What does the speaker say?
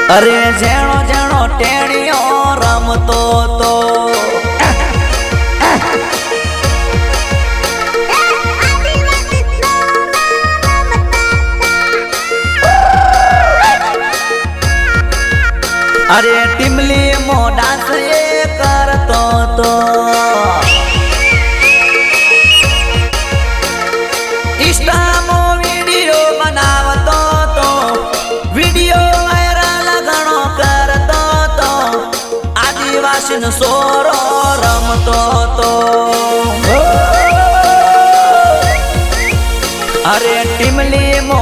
અરે જેણો જેણો ટેણીઓ રમતો તો અરે ટીમલી મો ડાન્સ એ કરતો તો ઇન્સ્ટામો વિડિયો બનાવતો તો વિડિયો વાયરલ ઘણો કરતો તો આદિવાસી સોરો રમતો તો અરે ટીમલી મો